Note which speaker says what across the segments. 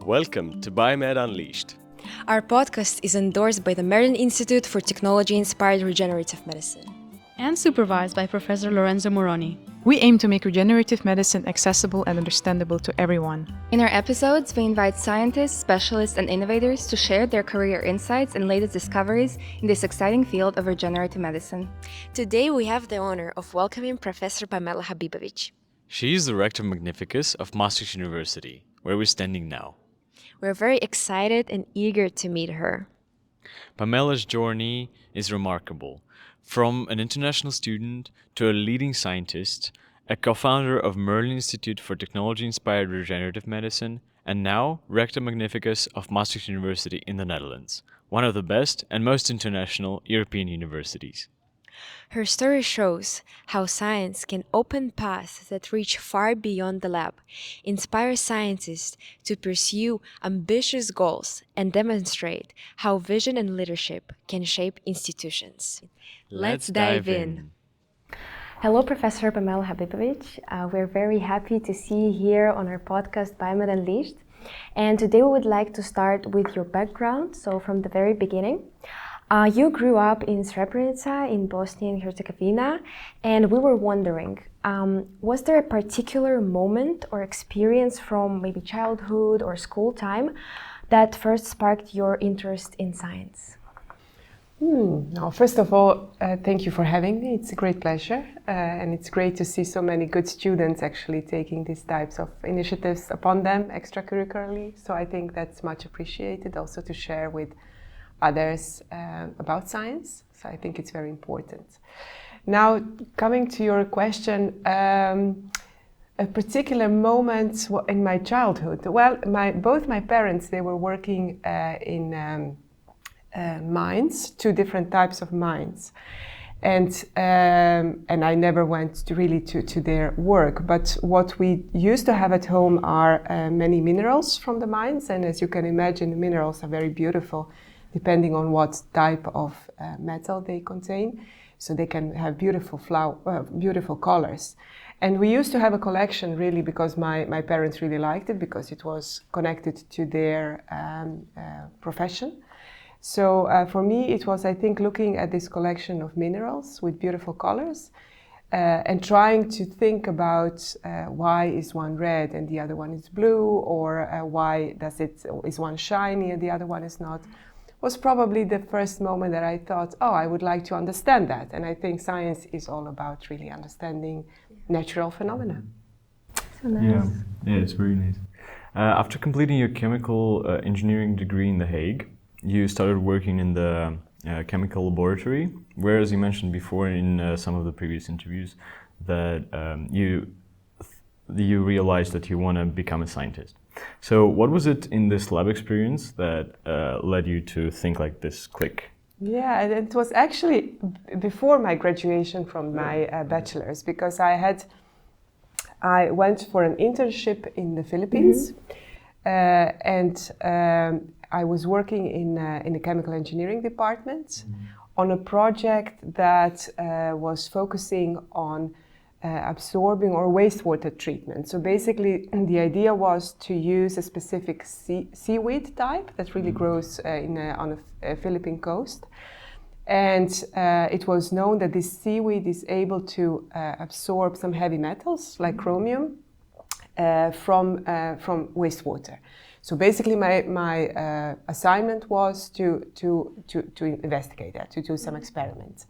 Speaker 1: Welcome to Biomed Unleashed.
Speaker 2: Our podcast is endorsed by the MERLN Institute for Technology-Inspired Regenerative Medicine
Speaker 3: and supervised by Professor Lorenzo Moroni.
Speaker 4: We aim to make regenerative medicine accessible and understandable to everyone.
Speaker 5: In our episodes, we invite scientists, specialists, and innovators to share their career insights and latest discoveries in this exciting field of regenerative medicine.
Speaker 2: Today, we have the honor of welcoming Professor Pamela Habibović.
Speaker 1: She is the Rector Magnificus of Maastricht University, where we're standing now.
Speaker 2: We're very excited and eager to meet her.
Speaker 1: Pamela's journey is remarkable. From an international student to a leading scientist, a co-founder of MERLN Institute for Technology-Inspired Regenerative Medicine, and now Rector Magnificus of Maastricht University in the Netherlands, one of the best and most international European universities.
Speaker 2: Her story shows how science can open paths that reach far beyond the lab, inspire scientists to pursue ambitious goals, and demonstrate how vision and leadership can shape institutions.
Speaker 1: Let's dive in.
Speaker 6: Hello, Professor Pamela Habibović. We're very happy to see you here on our podcast, Biomed Unleashed. And today we would like to start with your background, so from the very beginning. You grew up in Srebrenica in Bosnia and Herzegovina, and we were wondering, was there a particular moment or experience from maybe childhood or school time that first sparked your interest in science?
Speaker 7: No, first of all, thank you for having me. It's a great pleasure, and it's great to see so many good students actually taking these types of initiatives upon them extracurricularly. So I think that's much appreciated, also to share with others about science. So I think it's very important. Now, coming to your question, a particular moment in my childhood. Well, both my parents, they were working in mines, two different types of mines, and I never went to their work. But what we used to have at home are many minerals from the mines, and as you can imagine, the minerals are very beautiful, depending on what type of metal they contain. So they can have beautiful colors. And we used to have a collection really because my parents really liked it because it was connected to their profession. So for me, it was, I think, looking at this collection of minerals with beautiful colors and trying to think about why is one red and the other one is blue, or why is one shiny and the other one is not, was probably the first moment that I thought, I would like to understand that. And I think science is all about really understanding natural phenomena.
Speaker 6: So nice.
Speaker 8: Yeah, it's very nice. After completing your chemical engineering degree in The Hague, you started working in the chemical laboratory, where, as you mentioned before in some of the previous interviews, that you realized that you want to become a scientist. So what was it in this lab experience that led you to think like this click?
Speaker 7: Yeah, it was actually before my graduation from my bachelor's, because I went for an internship in the Philippines, and I was working in the chemical engineering department on a project that was focusing on absorbing or wastewater treatment. So basically, the idea was to use a specific seaweed type that really grows on a Philippine coast. And it was known that this seaweed is able to absorb some heavy metals like chromium from wastewater. So basically, my assignment was to investigate that, to do some experiments.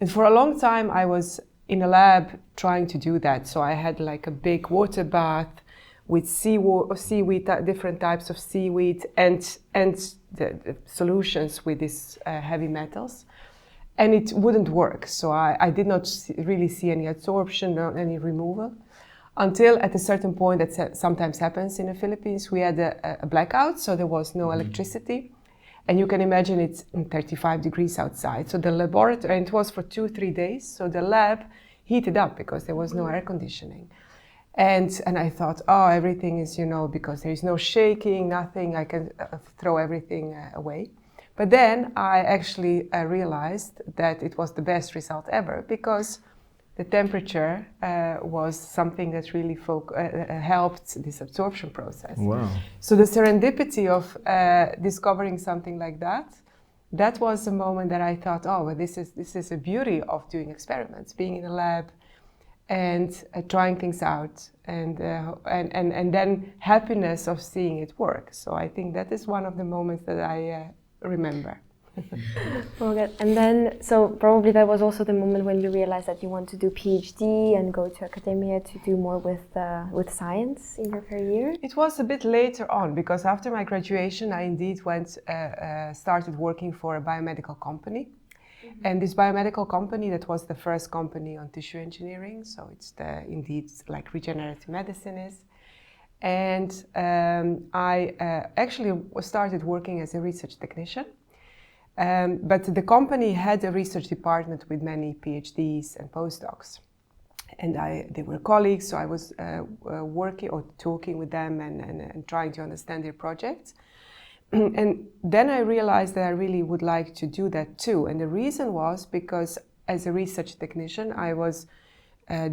Speaker 7: And for a long time, I was in a lab trying to do that. So I had like a big water bath with seaweed, different types of seaweed, and the solutions with these heavy metals. And it wouldn't work. So I did not really see any absorption or any removal. Until at a certain point, that sometimes happens in the Philippines, we had a blackout, so there was no electricity. And you can imagine it's 35 degrees outside. So the laboratory, and it was for 2-3 days, so the lab heated up because there was no air conditioning. And I thought, everything is, because there is no shaking, nothing, I can throw everything away. But then I actually realized that it was the best result ever, because the temperature was something that really helped this absorption process.
Speaker 8: Wow.
Speaker 7: So the serendipity of discovering something like that was the moment that I thought, oh, well, this is a beauty of doing experiments, being in a lab and trying things out, and then happiness of seeing it work. So I think that is one of the moments that I remember.
Speaker 6: Oh, good. And then, so probably that was also the moment when you realized that you want to do PhD and go to academia to do more with science in your career?
Speaker 7: It was a bit later on, because after my graduation, I indeed started working for a biomedical company. Mm-hmm. And this biomedical company, that was the first company on tissue engineering, so it's indeed like regenerative medicine is. And I actually started working as a research technician. But the company had a research department with many PhDs and postdocs, and they were colleagues, so I was working or talking with them and trying to understand their projects. And then I realized that I really would like to do that too, and the reason was because as a research technician I was a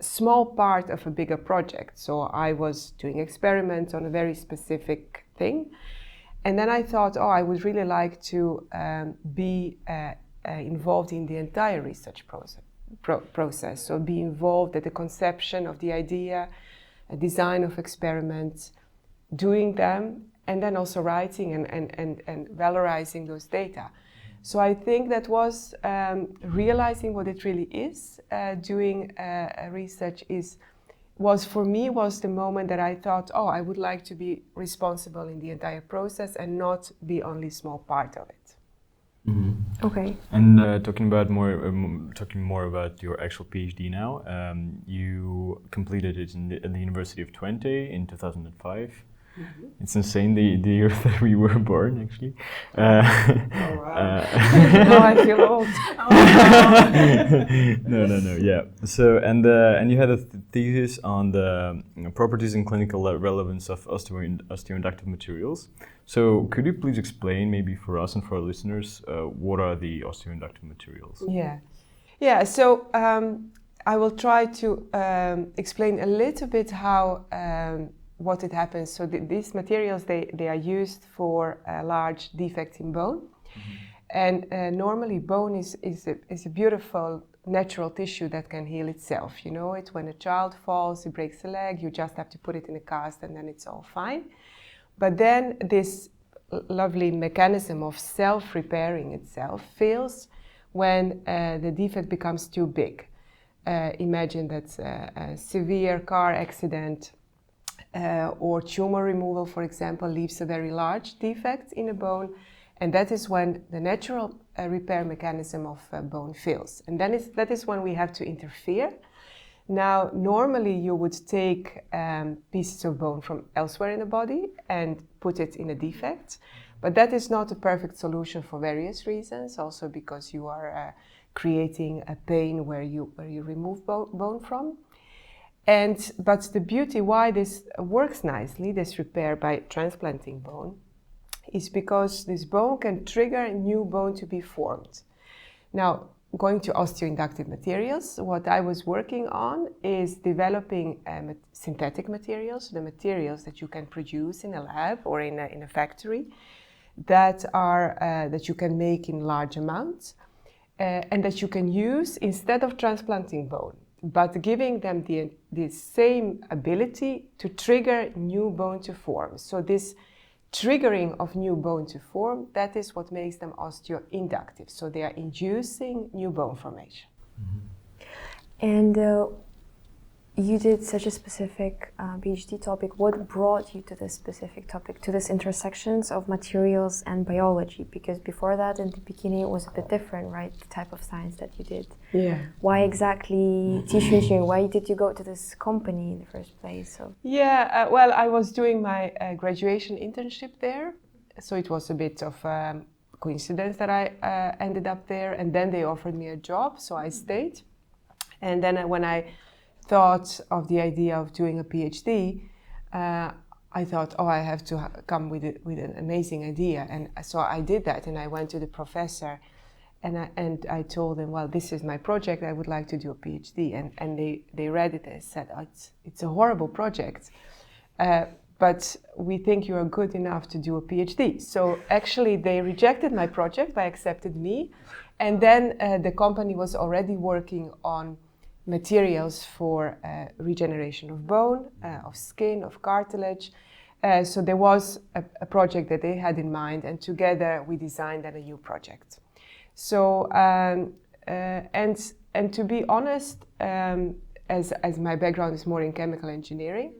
Speaker 7: small part of a bigger project, so I was doing experiments on a very specific thing. And then I thought, oh, I would really like to be involved in the entire research process. So be involved at the conception of the idea, a design of experiments, doing them, and then also writing and valorizing those data. So I think that was realizing what it really is, doing research was the moment that I thought, oh, I would like to be responsible in the entire process and not be only a small part of it.
Speaker 8: Mm-hmm.
Speaker 6: Okay.
Speaker 8: And talking more about your actual PhD now, you completed it in the University of Twente in 2005. Mm-hmm. It's insane the year that we were born, actually.
Speaker 7: Oh, wow. Now I feel old.
Speaker 8: No, yeah. So, and you had a thesis on the properties and clinical relevance of osteoinductive materials. So, could you please explain, maybe for us and for our listeners, what are the osteoinductive materials?
Speaker 7: Yeah. So, I will try to explain a little bit how what it happens. So these materials, they are used for large defects in bone. Mm-hmm. And normally bone is a beautiful natural tissue that can heal itself. You know it, when a child falls, he breaks a leg, you just have to put it in a cast and then it's all fine. But then this lovely mechanism of self-repairing itself fails when the defect becomes too big. Imagine that a severe car accident or tumor removal, for example, leaves a very large defect in a bone, and that is when the natural repair mechanism of bone fails. And then that is when we have to interfere. Now, normally you would take pieces of bone from elsewhere in the body and put it in a defect, but that is not a perfect solution for various reasons, also because you are creating a pain where you remove bone from. But the beauty why this works nicely, this repair by transplanting bone, is because this bone can trigger new bone to be formed. Now, going to osteoinductive materials, what I was working on is developing synthetic materials, the materials that you can produce in a lab or in a factory, that you can make in large amounts, and that you can use instead of transplanting bone, but giving them the same ability to trigger new bone to form. So this triggering of new bone to form, that is what makes them osteoinductive. So they are inducing new bone formation.
Speaker 6: Mm-hmm. And you did such a specific PhD topic. What brought you to this specific topic, to this intersections of materials and biology? Because before that, in the beginning, it was a bit different, right? The type of science that you did.
Speaker 7: Yeah.
Speaker 6: Why exactly tissue engineering? Why did you go to this company in the first place? So.
Speaker 7: Yeah, well, I was doing my graduation internship there. So it was a bit of coincidence that I ended up there. And then they offered me a job, so I stayed. And then when I thought of the idea of doing a PhD, I thought, oh, I have to come with an amazing idea. And so I did that, and I went to the professor and I told them, well, this is my project. I would like to do a PhD, and they read it and said, oh, it's a horrible project, but we think you are good enough to do a PhD. So actually, they rejected my project, but accepted me, and then the company was already working on materials for regeneration of bone, of skin, of cartilage. So there was a project that they had in mind, and together we designed a new project. So and to be honest, as my background is more in chemical engineering,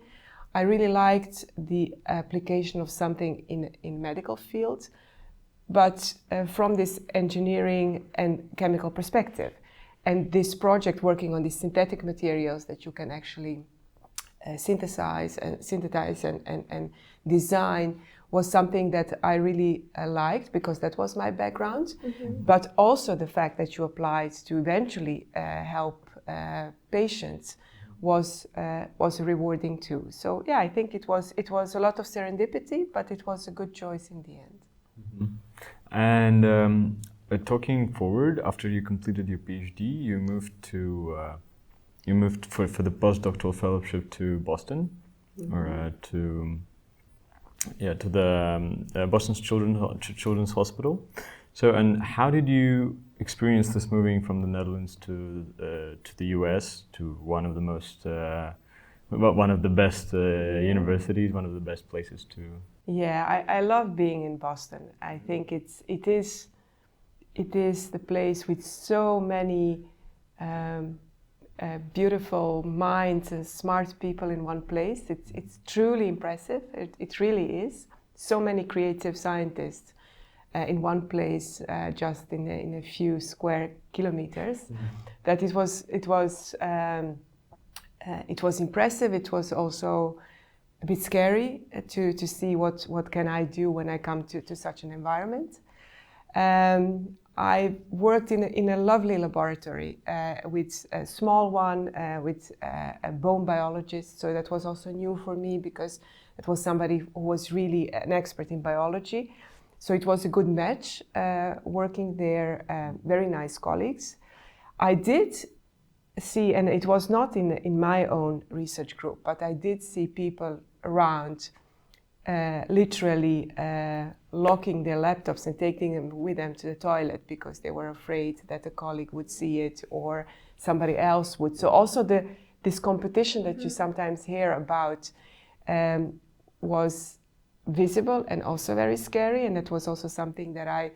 Speaker 7: I really liked the application of something in medical field, but from this engineering and chemical perspective. And this project working on these synthetic materials that you can actually synthesize and design was something that I really liked, because that was my background. But also the fact that you applied to eventually help patients was rewarding too. So yeah, I think it was a lot of serendipity, but it was a good choice in the end.
Speaker 8: And talking forward, after you completed your PhD, you moved for the postdoctoral fellowship to Boston, or to the Boston Children's Hospital. So, and how did you experience this moving from the Netherlands to the US, to one of the best universities, one of the best places to?
Speaker 7: Yeah, I love being in Boston. I think it is the place with so many beautiful minds and smart people in one place. It's truly impressive. It really is. So many creative scientists in one place, just in a few square kilometers. That it was impressive. It was also a bit scary to see what can I do when I come to such an environment. I worked in a lovely laboratory with a small one, with a bone biologist. So that was also new for me, because it was somebody who was really an expert in biology. So it was a good match working there, very nice colleagues. I did see, and it was not in my own research group, but I did see people around literally locking their laptops and taking them with them to the toilet because they were afraid that a colleague would see it or somebody else would. So also this competition that you sometimes hear about was visible and also very scary, and it was also something that I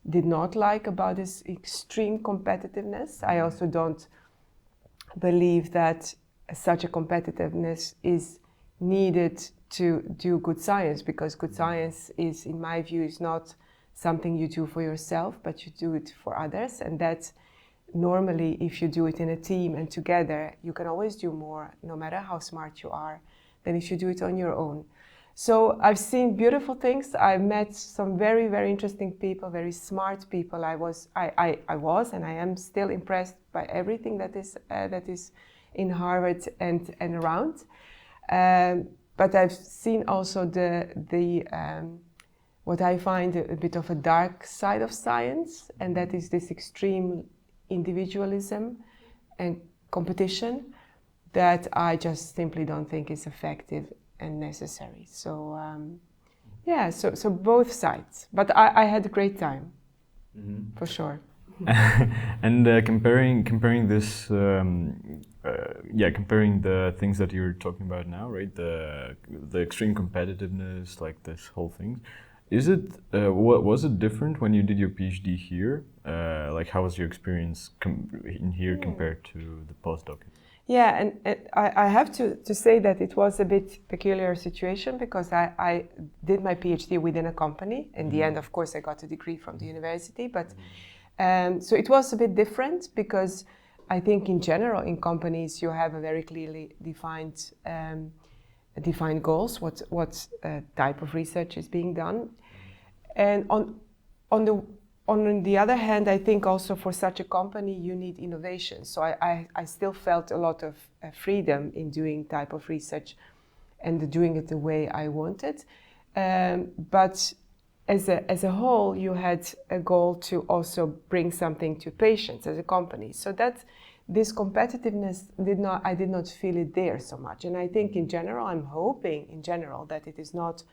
Speaker 7: did not like about this extreme competitiveness. I also don't believe that such a competitiveness is needed to do good science, because good science is, in my view, is not something you do for yourself, but you do it for others. And that normally, if you do it in a team and together, you can always do more, no matter how smart you are, than if you do it on your own. So I've seen beautiful things. I've met some very, very interesting people, very smart people. I was and I am still impressed by everything that is in Harvard and around. But I've seen also the what I find a bit of a dark side of science, and that is this extreme individualism and competition that I just simply don't think is effective and necessary. So so both sides. But I had a great time, for sure.
Speaker 8: And comparing this, comparing the things that you're talking about now, right? The extreme competitiveness, like this whole thing. Is it was it different when you did your PhD here? Like, how was your experience in here compared to the postdoc?
Speaker 7: Yeah, and I have to say that it was a bit peculiar situation, because I did my PhD within a company. In the end, of course, I got a degree from the university, but so it was a bit different, because I think in general in companies you have a very clearly defined goals, what type of research is being done, and on the other hand, I think also for such a company you need innovation. So I still felt a lot of freedom in doing type of research and doing it the way I wanted. But as a whole, you had a goal to also bring something to patients as a company. So that this competitiveness I did not feel it there so much. And I think in general, I'm hoping in general that it is not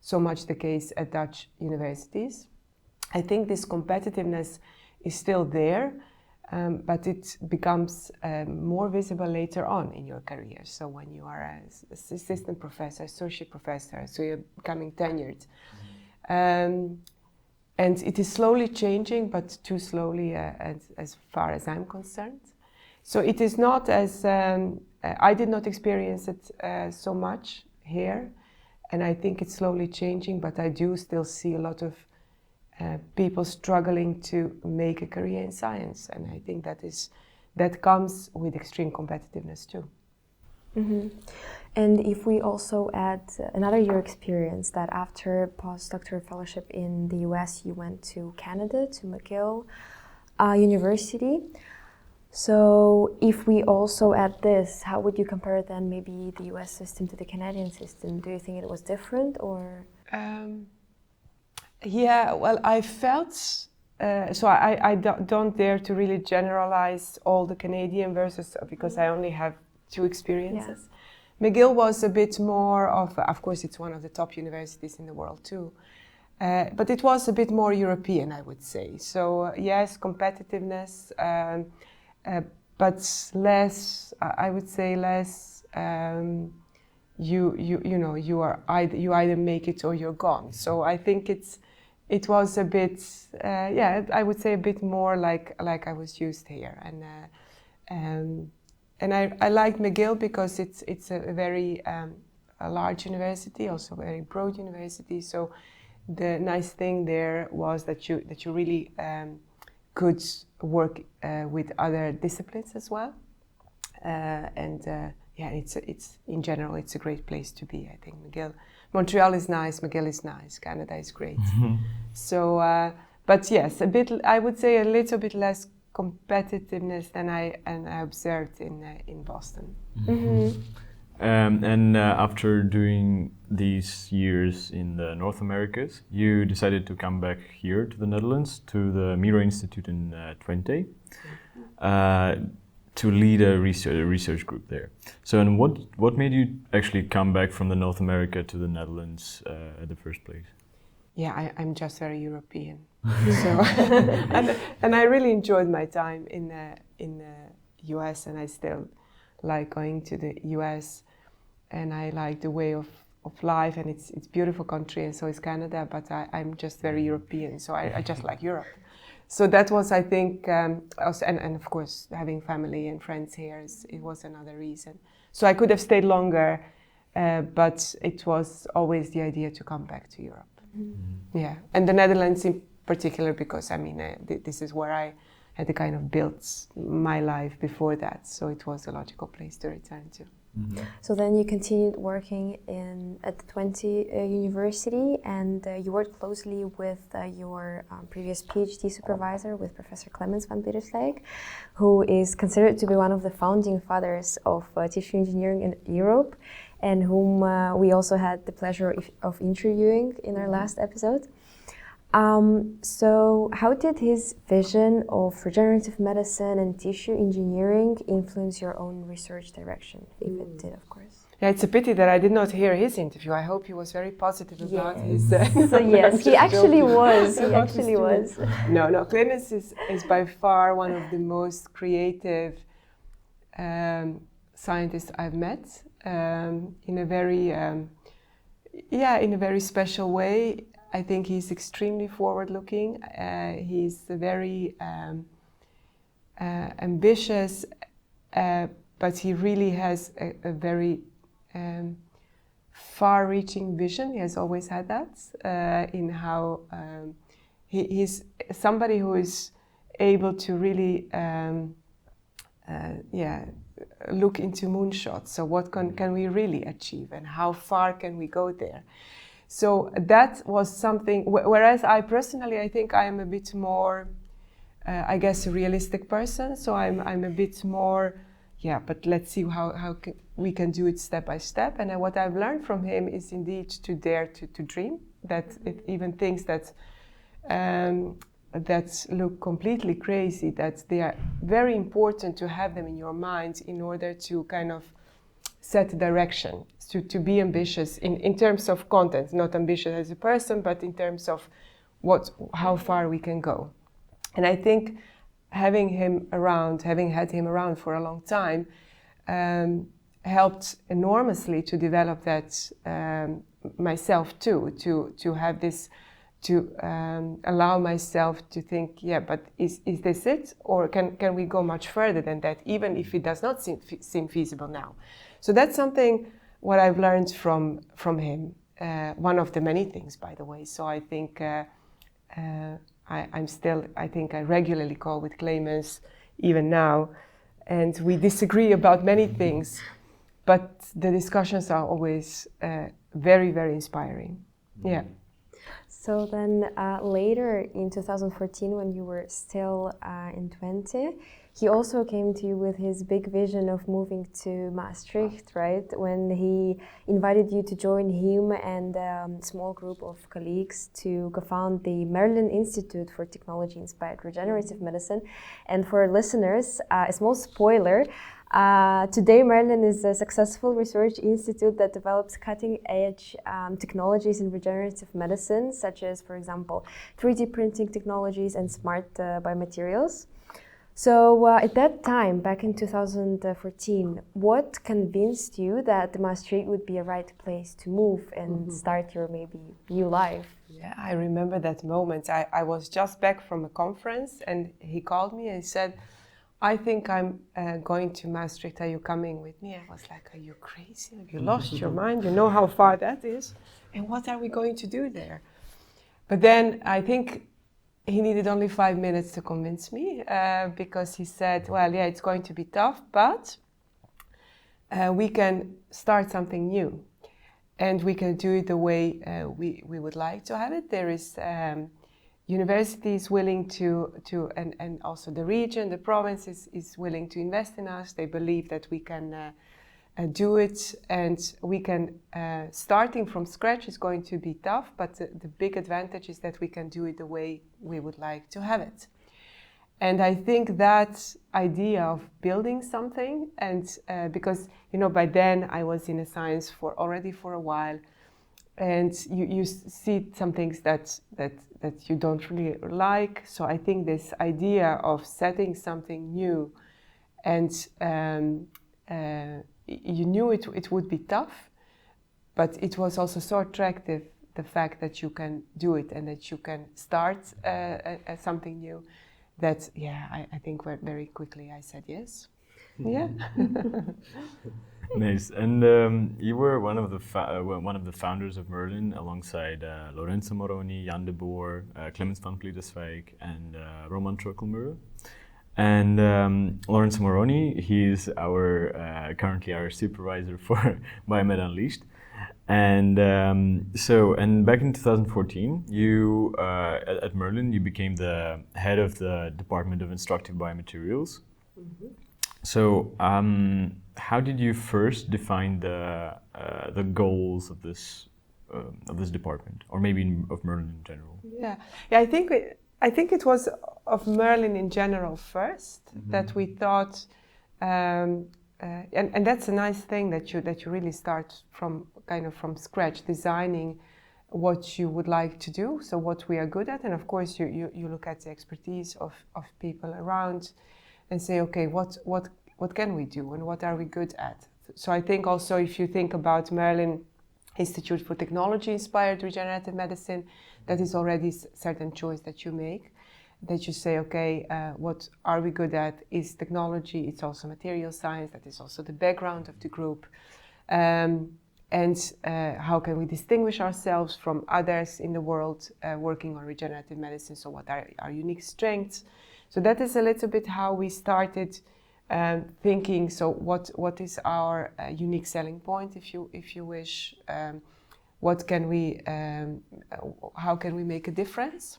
Speaker 7: so much the case at Dutch universities. I think this competitiveness is still there, but it becomes more visible later on in your career. So when you are an assistant professor, associate professor, so you're becoming tenured. And it is slowly changing, but too slowly as far as I'm concerned. So it is not as, I did not experience it so much here, and I think it's slowly changing, but I do still see a lot of people struggling to make a career in science, and I think that comes with extreme competitiveness too.
Speaker 6: Mm-hmm. And if we also add another year experience, that after postdoctoral fellowship in the US, you went to Canada, to McGill University. So if we also add this, how would you compare then maybe the US system to the Canadian system? Do you think it was different or?
Speaker 7: Yeah, well, I felt, so I don't dare to really generalize all the Canadian versus, because I only have 2 experiences. Yeah. McGill was a bit more of course it's one of the top universities in the world too, but it was a bit more European, I would say. So yes, competitiveness, but less, I would say less, you either make it or you're gone. So I think it was a bit, I would say a bit more like I was used here, and I liked McGill because it's a very a large university, also a very broad university. So the nice thing there was that you really could work with other disciplines as well, it's in general it's a great place to be. I think Montreal is nice, McGill is nice, Canada is great. So, but yes, I would say a little bit less competitiveness than I observed in Boston.
Speaker 6: Mm-hmm.
Speaker 8: And after doing these years in the North Americas, you decided to come back here to the Netherlands, to the MERLN Institute in Twente, to lead a research group there. So, and what made you actually come back from the North America to the Netherlands in the first place?
Speaker 7: Yeah, I'm just very European. So, and I really enjoyed my time in the US, and I still like going to the US, and I like the way of life, and it's a beautiful country, and so is Canada, but I'm just very European, so I just like Europe. So that was, I think, also, and of course having family and friends here, it was another reason. So I could have stayed longer, but it was always the idea to come back to Europe. Mm-hmm. Yeah, and the Netherlands in particular, because I mean this is where I had kind of built my life before that, so it was a logical place to return to.
Speaker 6: Mm-hmm. So then you continued working at the Twente University, and you worked closely with your previous PhD supervisor, with Professor Clemens van Blitterswijk, who is considered to be one of the founding fathers of tissue engineering in Europe, and whom we also had the pleasure of interviewing in our last episode. So how did his vision of regenerative medicine and tissue engineering influence your own research direction, if it did, of course?
Speaker 7: Yeah, it's a pity that I did not hear his interview. I hope he was very positive about his...
Speaker 6: So yes, he actually was. He actually was.
Speaker 7: No, Clemens is by far one of the most creative scientists I've met, in a very special way. I think he's extremely forward-looking. He's very ambitious, but he really has a very far-reaching vision. He has always had that in how he's somebody who is able to really look into moonshots. So what can we really achieve, and how far can we go there? So that was something, whereas I personally, I think I am a bit more, I guess, a realistic person. So I'm a bit more, but let's see how we can do it step by step. And what I've learned from him is indeed to dare to dream, that it even things that that look completely crazy, that they are very important to have them in your mind in order to kind of set direction, to be ambitious in terms of content, not ambitious as a person, but in terms of how far we can go. And I think having had him around for a long time, helped enormously to develop that myself too, to have this, to allow myself to think, yeah, but is this it? Or can we go much further than that, even if it does not seem feasible now? So that's something what I've learned from him. One of the many things, by the way. So I think I think I regularly call with Clemens, even now, and we disagree about many things, but the discussions are always very, very inspiring. Yeah.
Speaker 6: So then later in 2014, when you were still in 20, he also came to you with his big vision of moving to Maastricht, right? When he invited you to join him and a small group of colleagues to co-found the MERLN Institute for Technology-Inspired Regenerative Medicine. And for listeners, a small spoiler, today, MERLN is a successful research institute that develops cutting-edge technologies in regenerative medicine, such as, for example, 3D printing technologies and smart biomaterials. So at that time, back in 2014, what convinced you that Maastricht would be a right place to move and start your maybe new life?
Speaker 7: Yeah, I remember that moment. I was just back from a conference and he called me and said, I think I'm going to Maastricht. Are you coming with me? I was like, are you crazy? Have you lost your mind? You know how far that is? And what are we going to do there? But then I think he needed only 5 minutes to convince me because he said, well, yeah, it's going to be tough, but we can start something new. And we can do it the way we would like to have it. There is universities willing to and also the region, the province is willing to invest in us. They believe that we can do it, and we can, starting from scratch is going to be tough, but the big advantage is that we can do it the way we would like to have it. And I think that idea of building something, and because, you know, by then I was in a science already for a while, and you see some things that you don't really like. So I think this idea of setting something new, and you knew it would be tough, but it was also so attractive, the fact that you can do it and that you can start something new, that, yeah, I think very quickly I said yes. Yeah.
Speaker 8: Nice. And you were one of the founders of MERLN alongside Lorenzo Moroni, Jan de Boer, Clemens van Blitterswijk, and Roman Trockelmuller. And Lorenzo Moroni, he's currently our supervisor for Biomed Unleashed. And and back in 2014, you at MERLN, you became the head of the Department of Instructive Biomaterials. Mm-hmm. So how did you first define the goals of this department, or maybe of MERLN in general?
Speaker 7: Yeah, I think it was of MERLN in general first, that we thought, and that's a nice thing that you really start from scratch, designing what you would like to do, so what we are good at, and of course you look at the expertise of people around and say, okay, what can we do and what are we good at? So I think also, if you think about MERLN Institute for Technology-Inspired Regenerative Medicine, that is already a certain choice that you make, that you say, okay, what are we good at is technology, it's also material science, that is also the background of the group. And how can we distinguish ourselves from others in the world working on regenerative medicine? So what are our unique strengths? So that is a little bit how we started thinking. So what is our unique selling point, if you wish? What can we? How can we make a difference?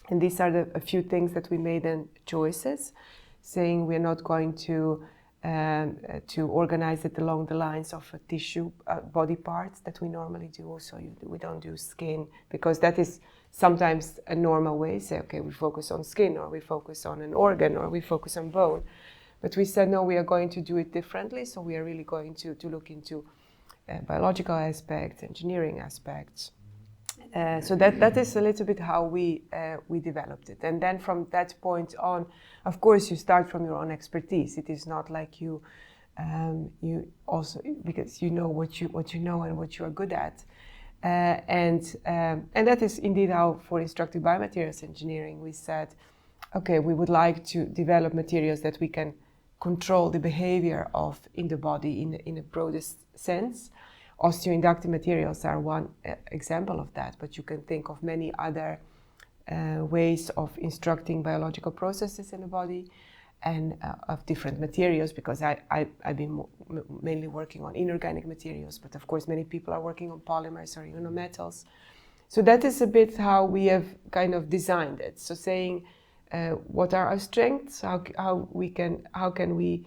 Speaker 7: And these are a few things that we made in choices, saying we're not going to to organize it along the lines of a tissue, body parts that we normally do. So we don't do skin, because that is sometimes a normal way. Say, okay, we focus on skin, or we focus on an organ, or we focus on bone. But we said, no, we are going to do it differently. So we are really going to look into biological aspects, engineering aspects. So that is a little bit how we developed it. And then from that point on, of course, you start from your own expertise. It is not like you also, because you know what you know and what you are good at. And that is indeed how, for instructive biomaterials engineering, we said, okay, we would like to develop materials that we can control the behavior of in the body in a broadest sense. Osteoinductive materials are one example of that, but you can think of many other ways of instructing biological processes in the body, and of different materials, because I've been mainly working on inorganic materials, but of course many people are working on polymers or metals. So that is a bit how we have kind of designed it. So saying what are our strengths, how can we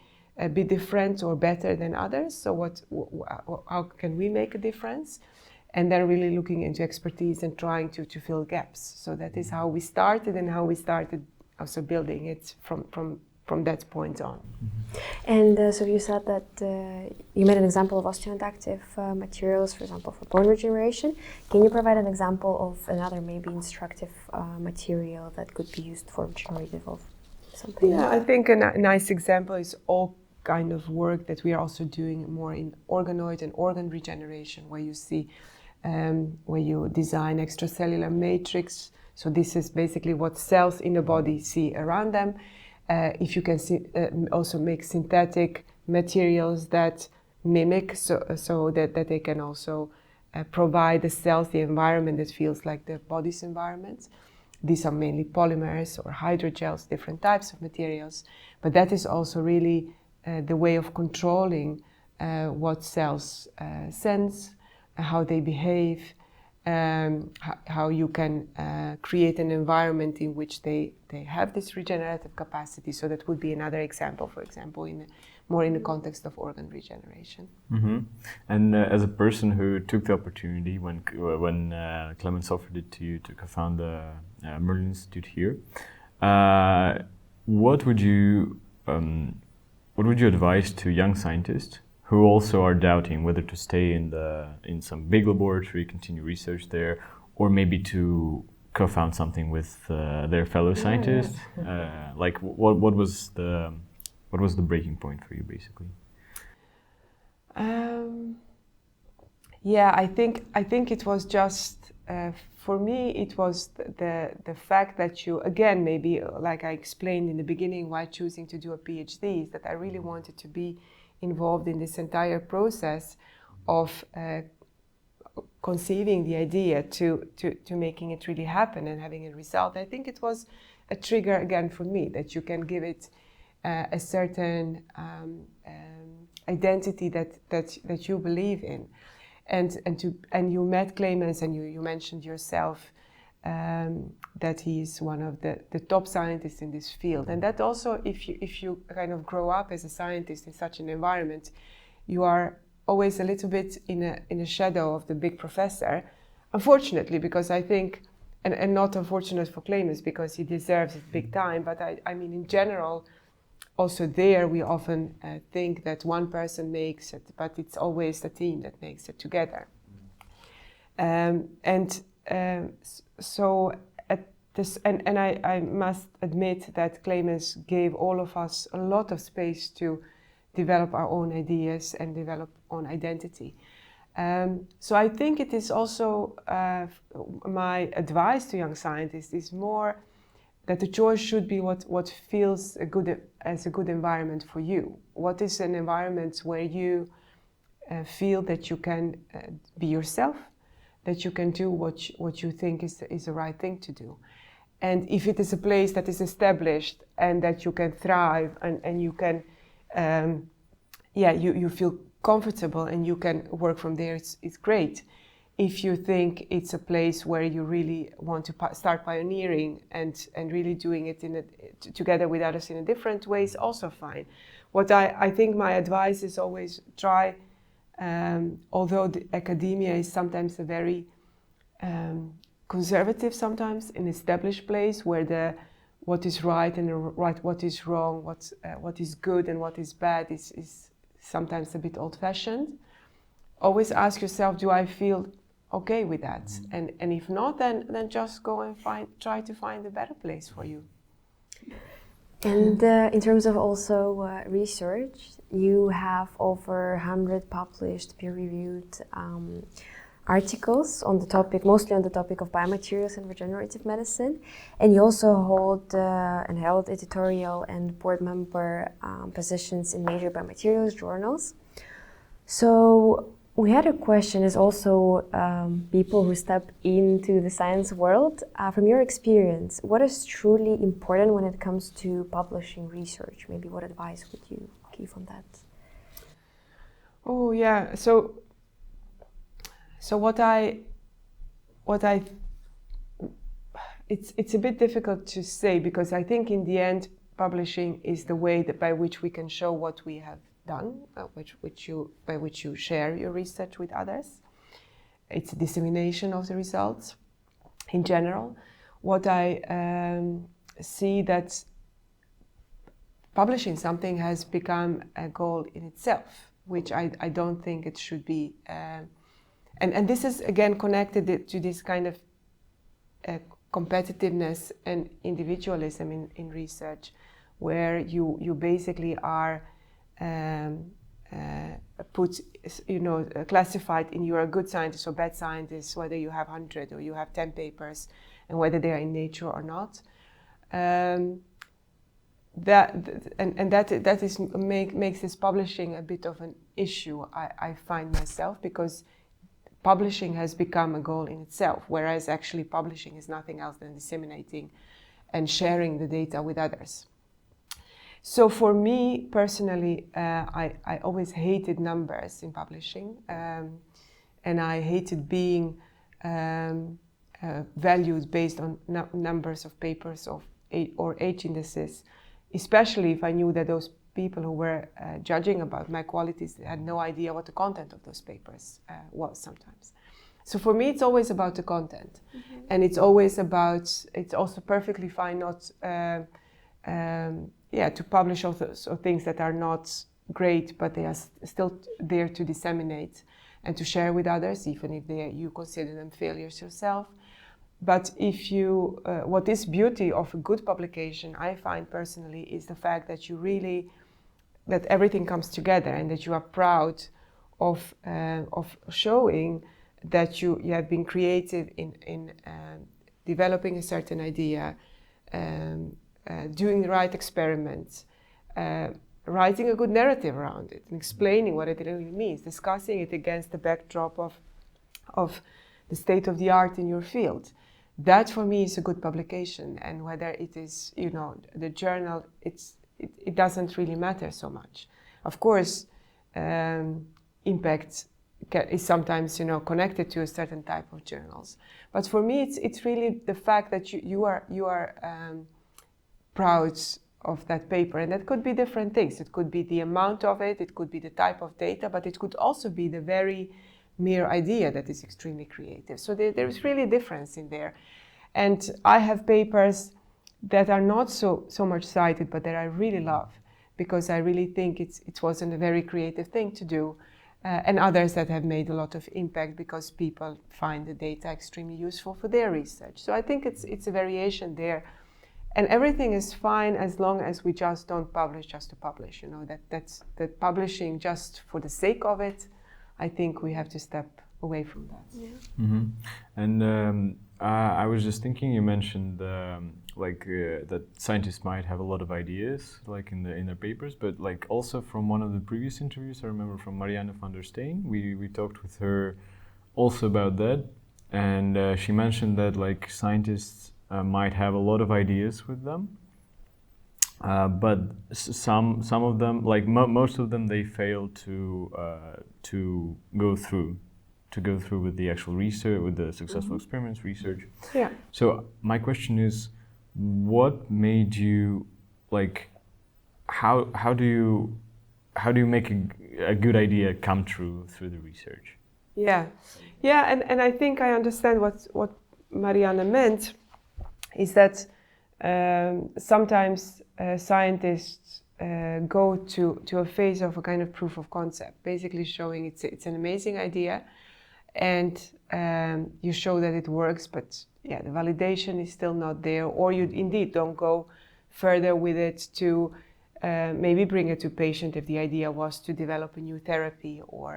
Speaker 7: be different or better than others, so how can we make a difference, and then really looking into expertise and trying to fill gaps. So that is how we started, and how we started also building it from that point on.
Speaker 6: And so you said that you made an example of osteoinductive materials, for example, for bone regeneration. Can you provide an example of another maybe instructive material that could be used for regenerative of something?
Speaker 7: Yeah, I think a nice example is all kind of work that we are also doing more in organoid and organ regeneration, where you see, where you design extracellular matrix. So this is basically what cells in the body see around them. If you can also make synthetic materials that mimic, so that they can also provide the cells the environment that feels like the body's environment. These are mainly polymers or hydrogels, different types of materials. But that is also really the way of controlling what cells sense, how they behave, how you can create an environment in which they have this regenerative capacity. So that would be another example, for example, more in the context of organ regeneration.
Speaker 8: Mm-hmm. And as a person who took the opportunity when Clemens offered it to you to co-found the MERLN Institute here, what would you advise to young scientists who also are doubting whether to stay in some big laboratory, continue research there, or maybe to co-found something with their fellow scientists? Like, what was the breaking point for you, basically?
Speaker 7: Yeah, I think it was just for me. It was the fact that you, again, maybe like I explained in the beginning, why choosing to do a PhD, is that I really wanted to be involved in this entire process of conceiving the idea to making it really happen and having a result. I think it was a trigger again for me, that you can give it a certain identity that you believe in, and you met Clemens, and you mentioned yourself that he's one of the top scientists in this field, and that also, if you kind of grow up as a scientist in such an environment, you are always a little bit in a shadow of the big professor, unfortunately, because I think, and not unfortunate for Clemens because he deserves it big time, but I mean in general, also there we often think that one person makes it, but it's always the team that makes it together. So at this, and I must admit that Clemens gave all of us a lot of space to develop our own ideas and develop own identity. So I think it is also my advice to young scientists is more that the choice should be what feels as a good environment for you. What is an environment where you feel that you can be yourself, that you can do what you think is the right thing to do. And if it is a place that is established and that you can thrive and you can, you feel comfortable and you can work from there, it's great. If you think it's a place where you really want to start pioneering and really doing it together with others in a different way, is also fine. what I think my advice is always try, although the academia is sometimes a very conservative, sometimes an established place where what is right and what is wrong, what is good and what is bad is sometimes a bit old-fashioned. Always ask yourself, do I feel okay with that? And if not, then just go and try to find a better place for you.
Speaker 6: And in terms of also research, you have over 100 published peer-reviewed articles on the topic, mostly on the topic of biomaterials and regenerative medicine. And you also hold and held editorial and board member positions in major biomaterials journals. So we had a question as also people who step into the science world. From your experience, what is truly important when it comes to publishing research? Maybe what advice would you give on that?
Speaker 7: Oh yeah, so it's a bit difficult to say, because I think in the end publishing is the way by which we can show what we have done, by which you share your research with others. It's a dissemination of the results in general. What I see that publishing something has become a goal in itself, which I don't think it should be. And this is again connected to this kind of competitiveness and individualism in research, where you basically are classified in you're a good scientist or bad scientist, whether you have 100 or you have 10 papers, and whether they are in Nature or not. That makes this publishing a bit of an issue, I find myself, because publishing has become a goal in itself, whereas actually publishing is nothing else than disseminating and sharing the data with others. So for me personally, I always hated numbers in publishing, and I hated being valued based on numbers of papers or age indices, especially if I knew that those people who were judging about my qualities had no idea what the content of those papers was sometimes. So for me, it's always about the content. And it's also perfectly fine not to publish also things that are not great, but they are still there to disseminate and to share with others, even if you consider them failures yourself. But if you, what is beauty of a good publication, I find personally, is the fact that that everything comes together, and that you are proud of showing that you have been creative in developing a certain idea, doing the right experiments, writing a good narrative around it, and explaining what it really means, discussing it against the backdrop of the state of the art in your field. That for me is a good publication, and whether it is, the journal, it doesn't really matter so much. Of course, impact is sometimes, connected to a certain type of journals. But for me, it's really the fact that you are proud of that paper, and that could be different things. It could be the amount of it, it could be the type of data, but it could also be the very mere idea that is extremely creative. So there is really a difference in there. And I have papers that are not so much cited, but that I really love, because I really think it wasn't a very creative thing to do, and others that have made a lot of impact because people find the data extremely useful for their research. So I think it's a variation there. And everything is fine as long as we just don't publish just to publish. That publishing just for the sake of it, I think we have to step away from that. Yeah.
Speaker 8: Mm-hmm. And I was just thinking, you mentioned that scientists might have a lot of ideas, like in their papers, but like also from one of the previous interviews, I remember from Marianne van der Steen, we talked with her also about that, and she mentioned that like scientists might have a lot of ideas with them, but some of them, like most of them, they fail to go through with the actual research, with the successful experiments, research.
Speaker 7: Yeah.
Speaker 8: So my question is, what made you, like, how do you how do you make a good idea come true through the research?
Speaker 7: Yeah, and I think I understand what Marianne meant, is that sometimes scientists go to a phase of a kind of proof of concept, basically showing it's an amazing idea, and you show that it works, but yeah, the validation is still not there, or you indeed don't go further with it to maybe bring it to patient if the idea was to develop a new therapy, or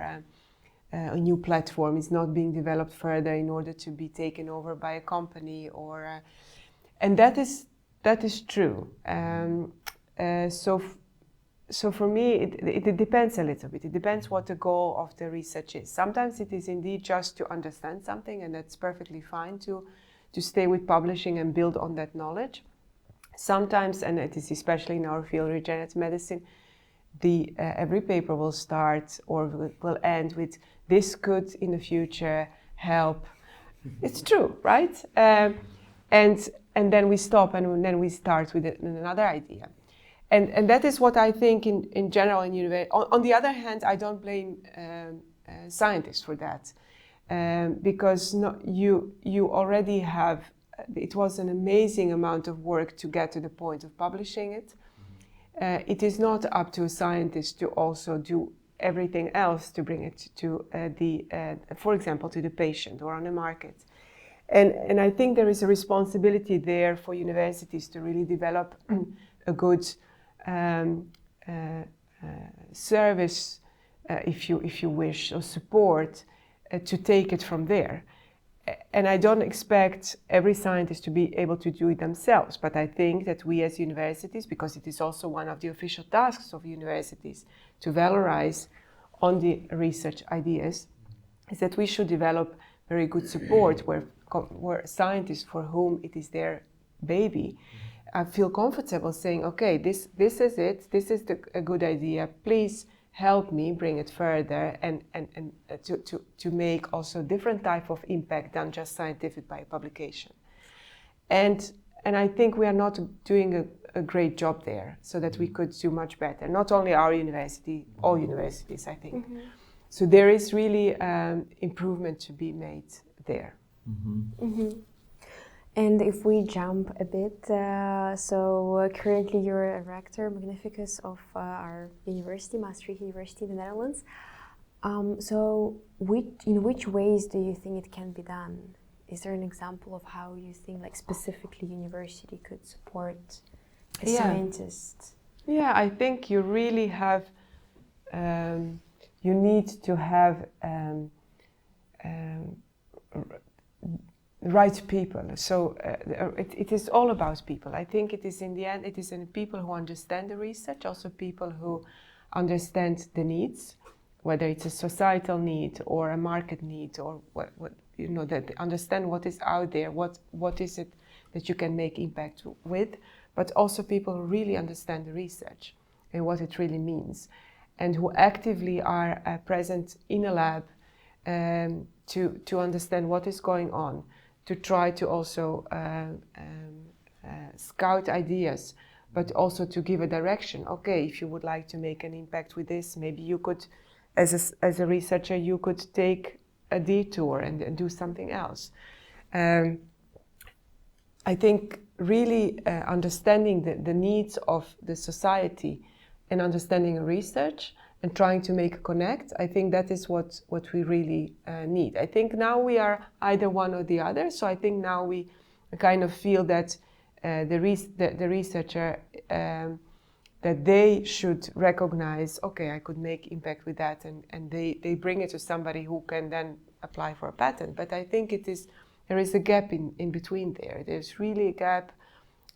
Speaker 7: a new platform is not being developed further in order to be taken over by a company, or and that is true. So for me, it depends a little bit. It depends what the goal of the research is. Sometimes it is indeed just to understand something, and that's perfectly fine to stay with publishing and build on that knowledge. Sometimes, and it is especially in our field, regenerative medicine, every paper will start or will end with, this could in the future help. It's true, right? And then we stop, and then we start with another idea. And that is what I think in general in university. On the other hand, I don't blame scientists for that, because you already have, it was an amazing amount of work to get to the point of publishing it. It is not up to a scientist to also do everything else to bring it to for example, to the patient or on the market. And I think there is a responsibility there for universities to really develop a good service, if you wish, or support to take it from there. And I don't expect every scientist to be able to do it themselves, but I think that we as universities, because it is also one of the official tasks of universities to valorize on the research ideas, is that we should develop very good support where scientists for whom it is their baby feel comfortable saying, okay, this is it, this is a good idea, please help me bring it further and to make also different type of impact than just scientific publication. And I think we are not doing a great job there, so that we could do much better. Not only our university, all universities, I think. Mm-hmm. So there is really improvement to be made there.
Speaker 6: Mm-hmm. Mm-hmm. And if we jump a bit, currently you're a Rector Magnificus of our university, Maastricht University in the Netherlands. In which ways do you think it can be done? Is there an example of how you think, like specifically, university could support a scientist? Yeah,
Speaker 7: I think you really have, you need to have right people. So it is all about people. I think it is in the end, it is in people who understand the research, also people who understand the needs, whether it's a societal need or a market need, or what that understand what is out there, what is it that you can make impact with, but also people who really understand the research and what it really means, and who actively are present in a lab to understand what is going on, to try to also scout ideas, but also to give a direction. Okay, if you would like to make an impact with this, maybe you could, as a researcher, you could take a detour and do something else. I think really understanding the needs of the society and understanding research and trying to make a connect, I think that is what we really need. I think now we are either one or the other, so I think now we kind of feel that the researcher, that they should recognize, okay, I could make impact with that, and they bring it to somebody who can then apply for a patent. But I think there is a gap in between there. There's really a gap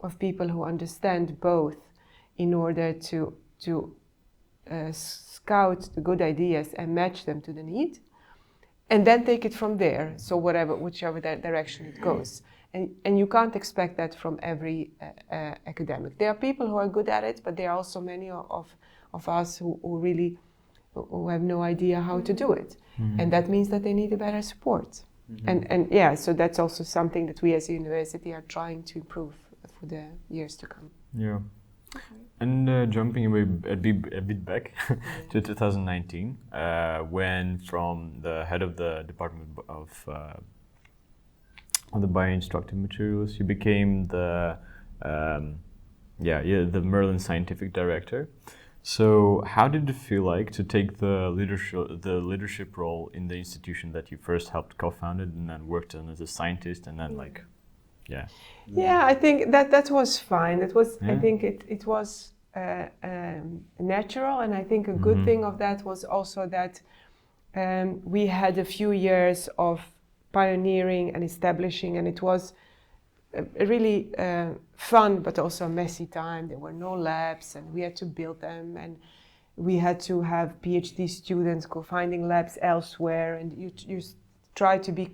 Speaker 7: of people who understand both in order to scout the good ideas and match them to the need, and then take it from there. So whichever direction it goes, and you can't expect that from every academic. There are people who are good at it, but there are also many of us who really have no idea how to do it, and that means that they need a better support. And so that's also something that we as a university are trying to improve for the years to come.
Speaker 8: Yeah. And jumping a bit back to 2019, when from the head of the Department of the Bioinstructive Materials, you became the MERLN Scientific Director. So, how did it feel like to take the leadership role in the institution that you first helped co-founded and then worked on as a scientist, and then
Speaker 7: Yeah, I think that was fine. It was. I think it was natural, and I think a good thing of that was also that we had a few years of pioneering and establishing, and it was a really fun but also a messy time. There were no labs, and we had to build them, and we had to have PhD students go finding labs elsewhere, and you try to be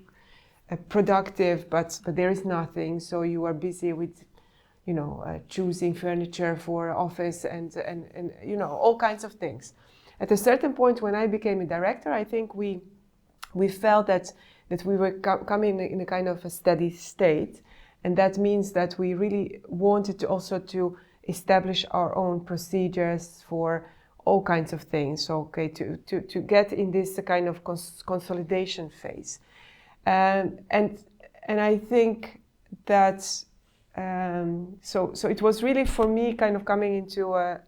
Speaker 7: productive, but there is nothing. So you are busy with, choosing furniture for office and all kinds of things. At a certain point, when I became a director, I think we felt that we were coming in a kind of a steady state, and that means that we really wanted to establish our own procedures for all kinds of things. So to get in this kind of consolidation phase. And I think that so it was really for me kind of coming into a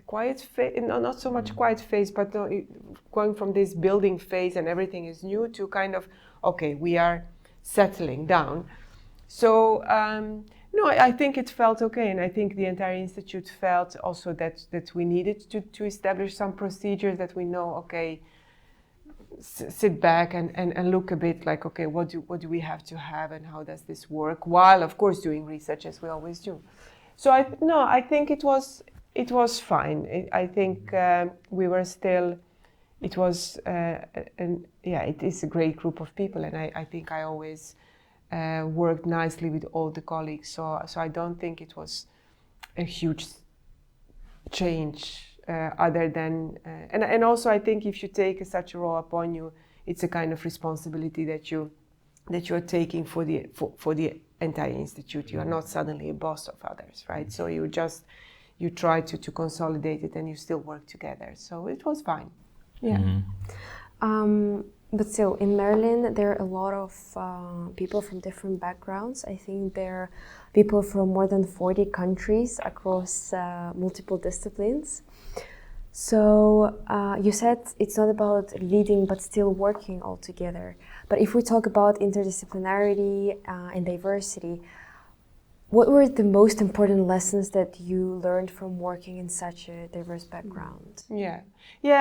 Speaker 7: quiet phase, not so much quiet phase, but going from this building phase and everything is new to kind of, we are settling down. So I think it felt okay, and I think the entire institute felt also that we needed to establish some procedures that we know, sit back and look a bit like, what do we have to have and how does this work, while of course doing research as we always do. So I think it was fine. I think we were still, it was it is a great group of people, and I think I always worked nicely with all the colleagues, so I don't think it was a huge change. Other than and also I think if you take such a role upon you, it's a kind of responsibility that you are taking for the entire institute. You are not suddenly a boss of others, right? So you try to consolidate it, and you still work together. So it was fine. Yeah.
Speaker 6: But still, in MERLN, there are a lot of people from different backgrounds. I think there are people from more than 40 countries across multiple disciplines. So you said it's not about leading, but still working all together. But if we talk about interdisciplinarity and diversity, what were the most important lessons that you learned from working in such a diverse background?
Speaker 7: Yeah,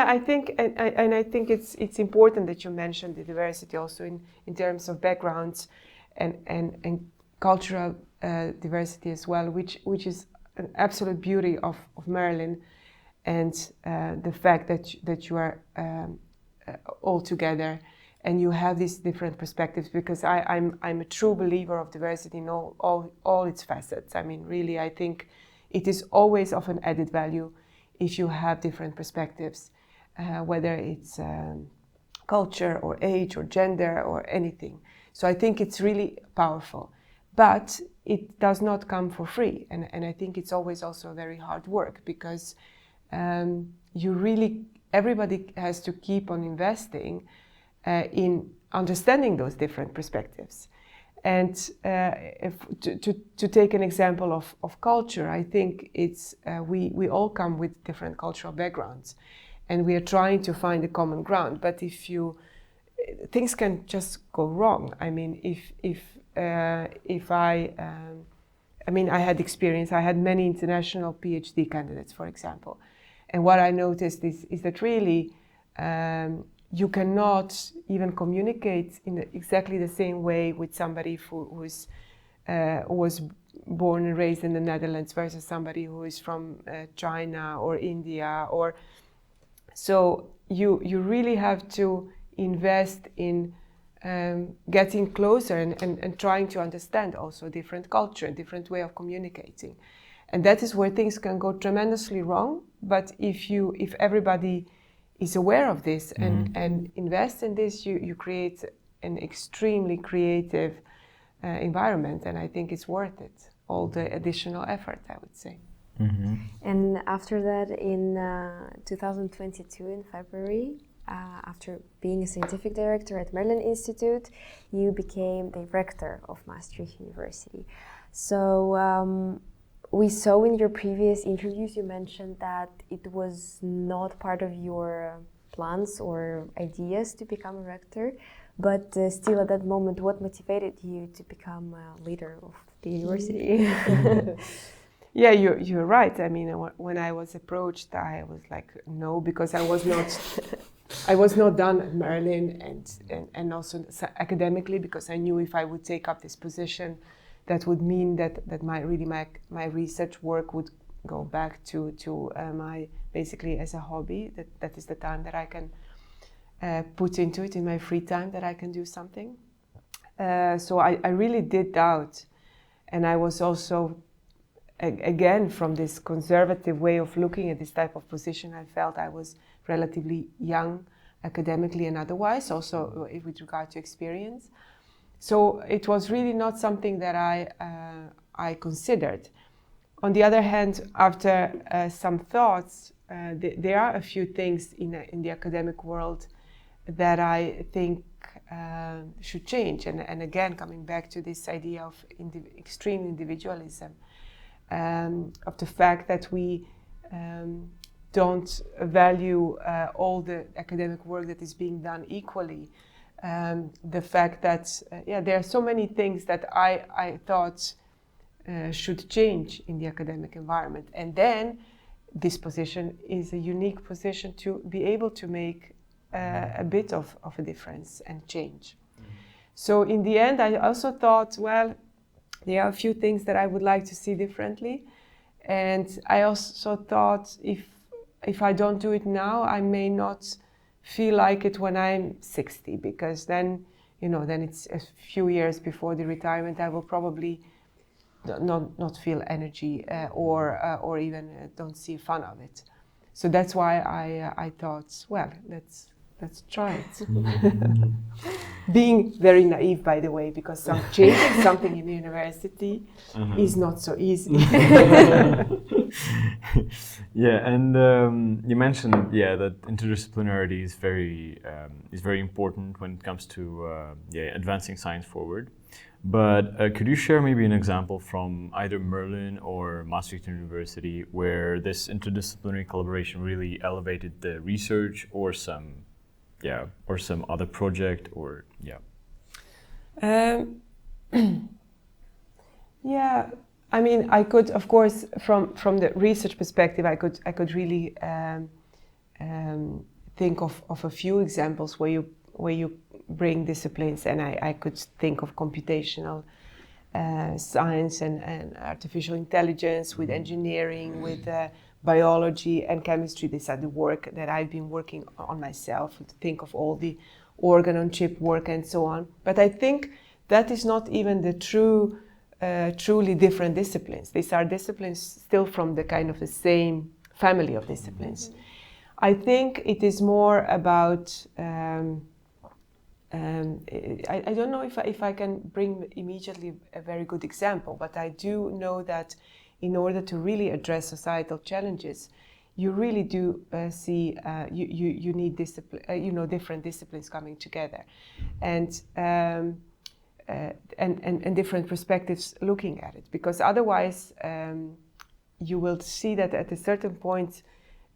Speaker 7: I think, and I think it's important that you mentioned the diversity also in terms of backgrounds and cultural diversity as well, which is an absolute beauty of MERLN, and the fact that you are all together and you have these different perspectives, because I'm a true believer of diversity in all its facets. I mean, really, I think it is always of an added value if you have different perspectives, whether it's culture or age or gender or anything. So I think it's really powerful, but it does not come for free, and I think it's always also very hard work, because everybody has to keep on investing in understanding those different perspectives. And to take an example of culture, I think it's we all come with different cultural backgrounds, and we are trying to find a common ground. But things can just go wrong. I mean, I had experience. I had many international PhD candidates, for example, and what I noticed is that really you cannot even communicate in exactly the same way with somebody who was born and raised in the Netherlands versus somebody who is from China or India, so you really have to invest in getting closer and trying to understand also different culture, different way of communicating. And that is where things can go tremendously wrong. But if everybody is aware of this and invest in this, you create an extremely creative environment, and I think it's worth it, all the additional effort, I would say.
Speaker 6: And after that, in 2022, in February, after being a scientific director at MERLN Institute, you became the rector of Maastricht University. So we saw in your previous interviews you mentioned that it was not part of your plans or ideas to become a rector, but still at that moment, what motivated you to become a leader of the university?
Speaker 7: Yeah, you're right. I mean, when I was approached, I was like, no, because I was not done at MERLN and also academically, because I knew if I would take up this position, that would mean that my research work would go back to my, basically as a hobby. That is the time that I can put into it in my free time, that I can do something. So I really did doubt, and I was also, again, from this conservative way of looking at this type of position, I felt I was relatively young academically and otherwise, also with regard to experience. So it was really not something that I considered. On the other hand, after some thoughts, there are a few things in the academic world that I think should change. And again, coming back to this idea of extreme individualism, of the fact that we don't value all the academic work that is being done equally. The fact that there are so many things that I thought should change in the academic environment. And then this position is a unique position to be able to make a bit of a difference and change. So in the end, I also thought, well, there are a few things that I would like to see differently. And I also thought if I don't do it now, I may not feel like it when I'm 60, because then it's a few years before the retirement, I will probably not feel energy or even don't see fun of it. So that's why I thought, well, let's try it. Being very naive, by the way, because changing something in the university is not so easy.
Speaker 8: Yeah, and you mentioned that interdisciplinarity is very important when it comes to advancing science forward. But could you share maybe an example from either MERLN or Maastricht University where this interdisciplinary collaboration really elevated the research or some other project or
Speaker 7: I mean, I could, of course, from the research perspective, I could really think of a few examples where you bring disciplines, and I could think of computational science and artificial intelligence with engineering, with biology and chemistry. These are the work that I've been working on myself, to think of all the organ-on-chip work and so on. But I think that is not even the truly different disciplines. These are disciplines still from the kind of the same family of disciplines. I think it is more about I don't know if I can bring immediately a very good example, but I do know that in order to really address societal challenges, you really do see you need different disciplines coming together, and different perspectives looking at it, because otherwise you will see that at a certain point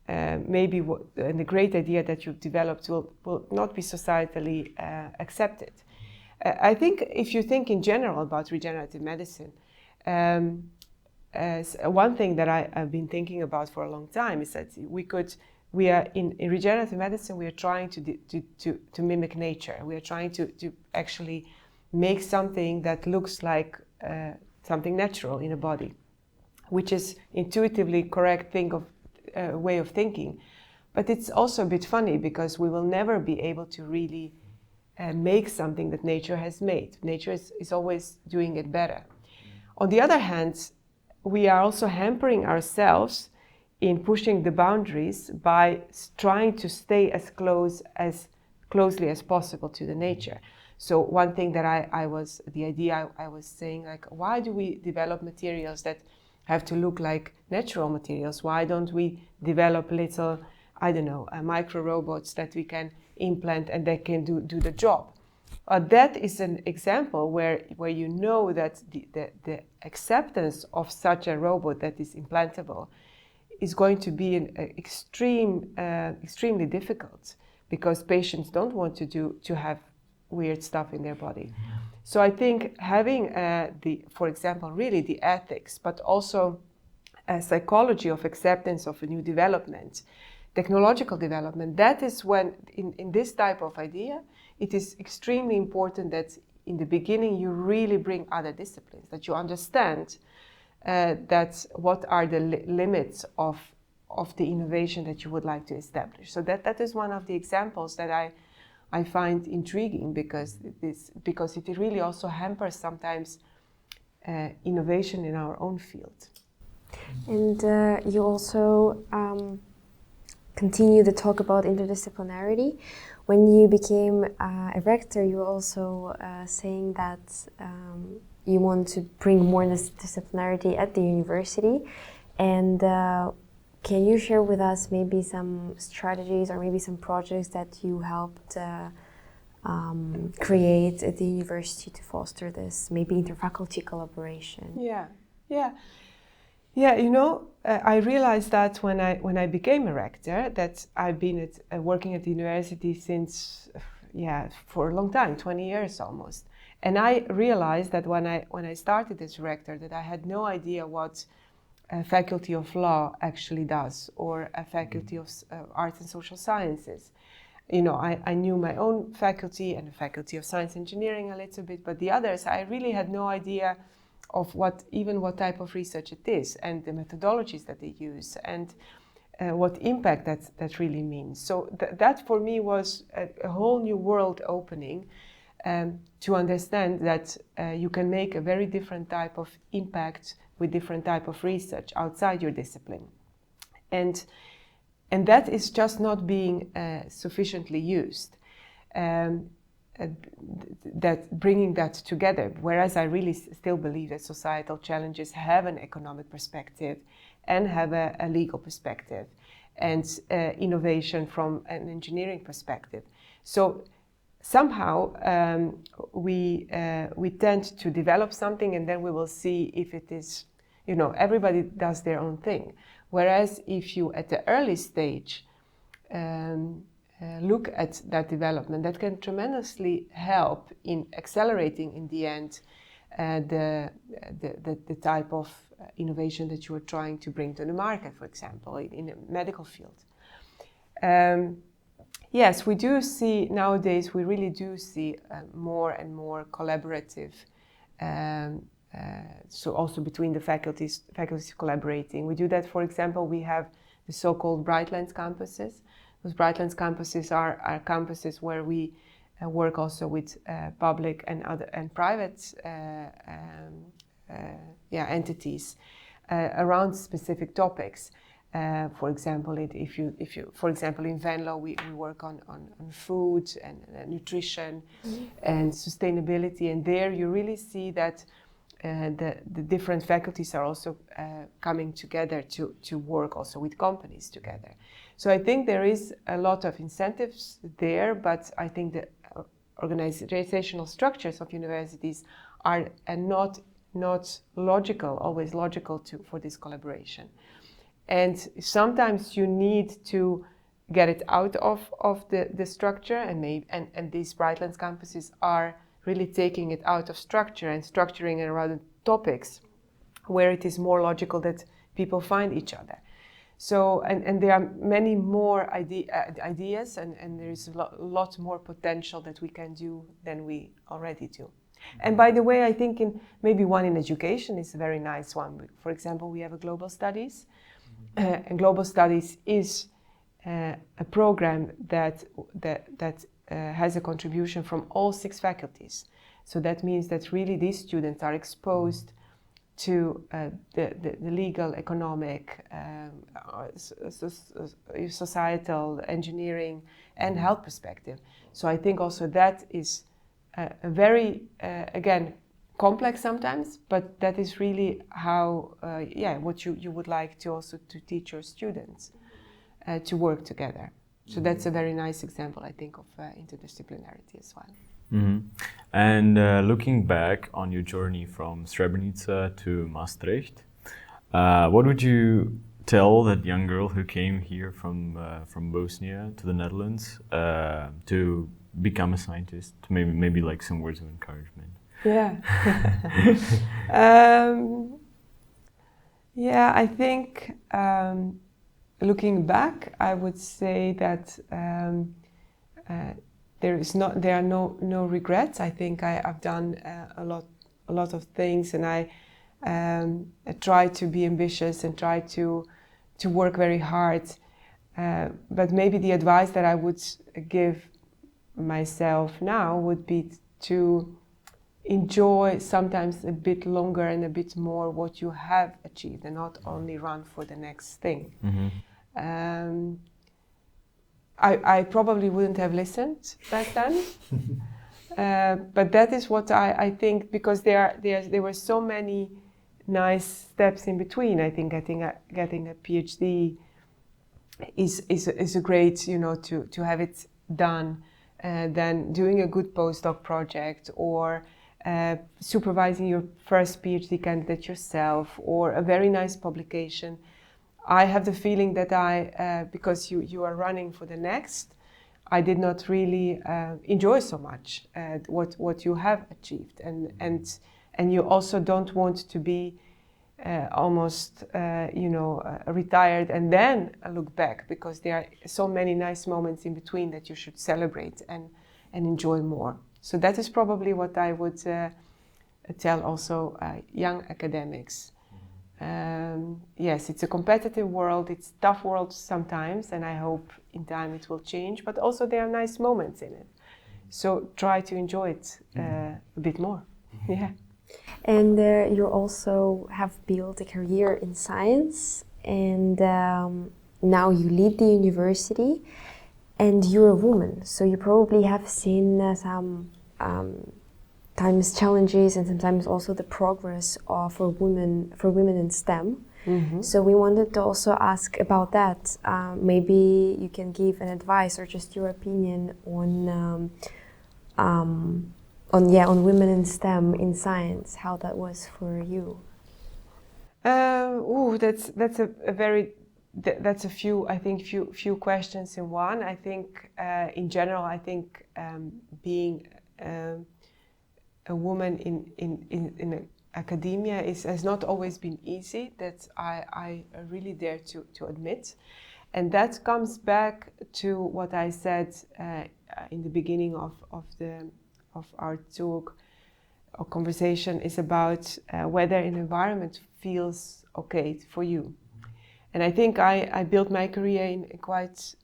Speaker 7: maybe the great idea that you've developed will not be societally accepted. I think if you think in general about regenerative medicine, one thing that I've been thinking about for a long time is that we are in regenerative medicine, we are trying to mimic nature. We are trying to actually make something that looks like something natural in a body, which is intuitively correct way of thinking. But it's also a bit funny, because we will never be able to really make something that nature has made. Nature is always doing it better. On the other hand, we are also hampering ourselves in pushing the boundaries by trying to stay as closely as possible to the nature. So one thing that I was saying, like, why do we develop materials that have to look like natural materials? Why don't we develop little, I don't know, micro robots that we can implant and they can do the job? That is an example where you know that the acceptance of such a robot that is implantable is going to be extremely difficult, because patients don't want to have weird stuff in their body. So I think having for example, really the ethics, but also a psychology of acceptance of a new development, technological development, that is when in this type of idea, it is extremely important that in the beginning you really bring other disciplines, that you understand that what are the limits of the innovation that you would like to establish. So that is one of the examples that I find intriguing, because it really also hampers sometimes innovation in our own field.
Speaker 6: And you also continue the talk about interdisciplinarity. When you became a rector, you were also saying that you want to bring more disciplinarity at the university. And can you share with us maybe some strategies or maybe some projects that you helped create at the university to foster this maybe interfaculty collaboration?
Speaker 7: Yeah, you know, I realized that when I became a rector, that I've been working at the university since, for a long time, 20 years almost. And I realized that when I started as rector, that I had no idea what a faculty of law actually does, or a faculty of arts and social sciences. You know, I knew my own faculty and the faculty of science engineering a little bit, but the others, I really had no idea of what type of research it is, and the methodologies that they use, and what impact that really means. So that for me was a whole new world opening, to understand that you can make a very different type of impact with different type of research outside your discipline. And that is just not being sufficiently used. That bringing that together, whereas I really still believe that societal challenges have an economic perspective and have a legal perspective, and innovation from an engineering perspective. So somehow we tend to develop something, and then we will see if it is, you know, everybody does their own thing. Whereas if you at the early stage look at that development, that can tremendously help in accelerating in the end the type of innovation that you are trying to bring to the market, for example, in a medical field. Yes, we do see nowadays, we really do see more and more collaborative, so also between the faculties collaborating. We do that, for example, we have the so-called Brightlands campuses. Those Brightlands campuses are campuses where we work also with public and private entities around specific topics. For example, for example, in Venlo, we work on food and nutrition and sustainability, and there you really see that the different faculties are also coming together to work also with companies together. So I think there is a lot of incentives there, but I think the organizational structures of universities are not always logical for this collaboration. And sometimes you need to get it out of the structure, and these Brightlands campuses are really taking it out of structure and structuring it around topics where it is more logical that people find each other. So, and there are many more ideas, and there is a lot more potential that we can do than we already do. And by the way, I think maybe one in education is a very nice one. For example, we have a global studies, and global studies is a program that has a contribution from all 6 faculties. So that means that really these students are exposed to the legal, economic, societal, engineering, and health perspective. So I think also that is a very, again, complex sometimes, but that is really how, what you would like to also to teach your students to work together. So that's a very nice example, I think, of interdisciplinarity as well.
Speaker 8: Mm-hmm. And looking back on your journey from Srebrenica to Maastricht, what would you tell that young girl who came here from Bosnia to the Netherlands to become a scientist? Maybe like some words of encouragement.
Speaker 7: Yeah. I think looking back, I would say that there are no regrets. I think I've done a lot of things, and I try to be ambitious and try to work very hard. But maybe the advice that I would give myself now would be to enjoy sometimes a bit longer and a bit more what you have achieved, and not only run for the next thing. Mm-hmm. I probably wouldn't have listened back then, but that is what I think, because there were so many nice steps in between. I think getting a PhD is a great, to have it done, then doing a good postdoc project, or supervising your first PhD candidate yourself, or a very nice publication. I have the feeling that because you are running for the next, I did not really enjoy so much what you have achieved, and you also don't want to be almost retired and then look back, because there are so many nice moments in between that you should celebrate and enjoy more. So that is probably what I would tell also young academics. Yes, it's a competitive world, it's a tough world sometimes, and I hope in time it will change, but also there are nice moments in it. So try to enjoy it a bit more. Yeah.
Speaker 6: And you also have built a career in science, and now you lead the university, and you're a woman, so you probably have seen some times challenges and sometimes also the progress for women in STEM. Mm-hmm. So we wanted to also ask about that. Maybe you can give an advice or just your opinion on women in STEM in science, how that was for you.
Speaker 7: That's a few questions in one. I think in general, I think being a woman in academia has not always been easy. That I really dare to admit, and that comes back to what I said in the beginning of our talk or conversation, is about whether an environment feels okay for you. And I think I built my career in a quite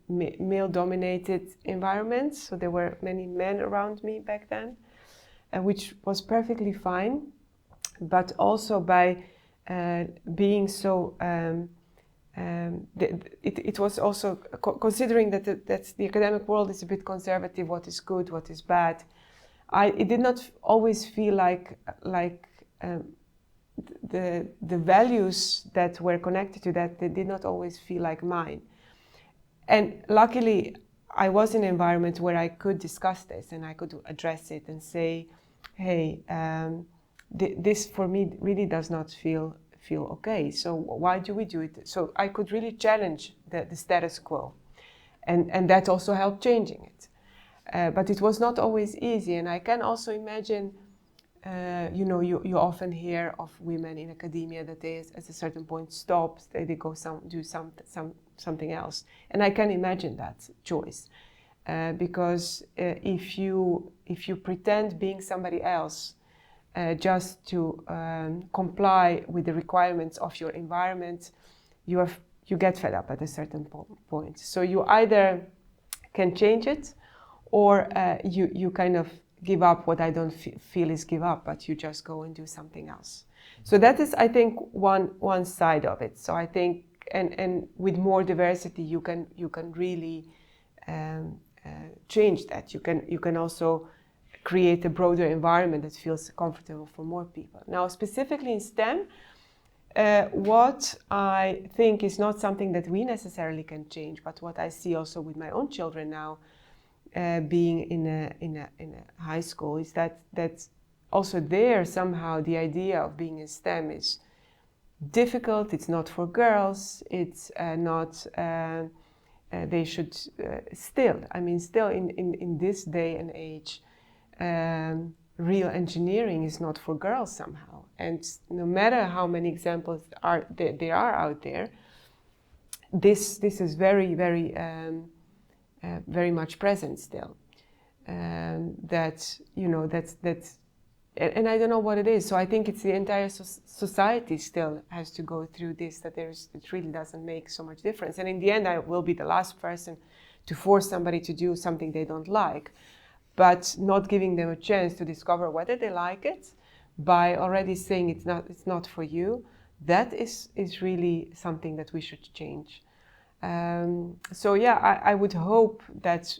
Speaker 7: male-dominated environment, so there were many men around me back then, which was perfectly fine. But also by being so, it was also considering that the academic world is a bit conservative. What is good, what is bad. It did not always feel like the values that were connected to that, they did not always feel like mine. And luckily, I was in an environment where I could discuss this and I could address it and say, hey, this for me really does not feel okay. So why do we do it? So I could really challenge the status quo. And that also helped changing it. But it was not always easy. And I can also imagine, you often hear of women in academia that they, at a certain point, stop, they go do something else. And I can imagine that choice. Because if you pretend being somebody else just to comply with the requirements of your environment, you get fed up at a certain point. So you either can change it, or you kind of give up. What I don't feel is give up, but you just go and do something else. So that is, I think, one side of it. So I think, and with more diversity, you can really change that. You can also create a broader environment that feels comfortable for more people. Now, specifically in STEM, what I think is not something that we necessarily can change, but what I see also with my own children now, being in a high school, is that also there somehow the idea of being in STEM is difficult. It's not for girls. It's not. They should still in this day and age, real engineering is not for girls somehow. And no matter how many examples there are out there, this is very, very, very much present still. That's and I don't know what it is. So I think it's the entire society still has to go through this, that it really doesn't make so much difference. And in the end, I will be the last person to force somebody to do something they don't like, but not giving them a chance to discover whether they like it by already saying it's not for you. That is really something that we should change. So yeah, I would hope that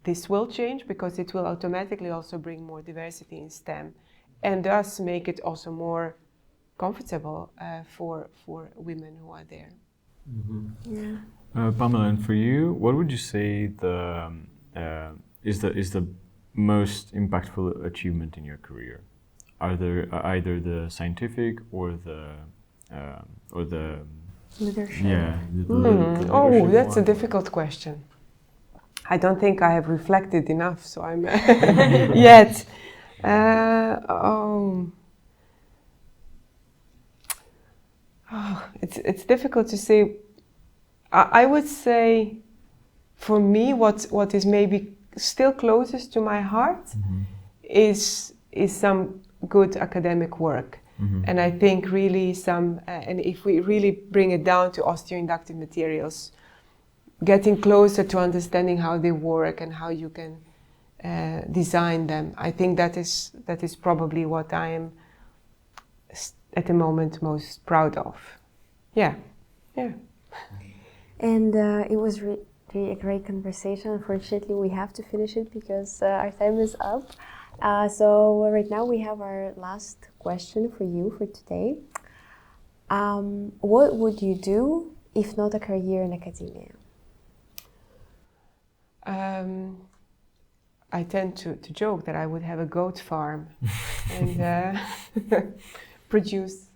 Speaker 7: this will change, because it will automatically also bring more diversity in STEM, and thus make it also more comfortable for women who are there.
Speaker 8: Mm-hmm. Yeah. Pamela, and for you, what would you say is the most impactful achievement in your career? Either the scientific or the
Speaker 6: leadership.
Speaker 8: Yeah.
Speaker 7: That's a difficult question. I don't think I have reflected enough, so I'm yet. It's difficult to say. I would say, for me, what is maybe still closest to my heart is some good academic work. Mm-hmm. And I think really and if we really bring it down to osteoinductive materials, getting closer to understanding how they work and how you can design them. I think that is probably what I am at the moment most proud of. Yeah.
Speaker 6: And it was really a great conversation. Unfortunately, we have to finish it because our time is up. So right now we have our last question for you for today. What would you do if not a career in academia?
Speaker 7: I tend to joke that I would have a goat farm and produce,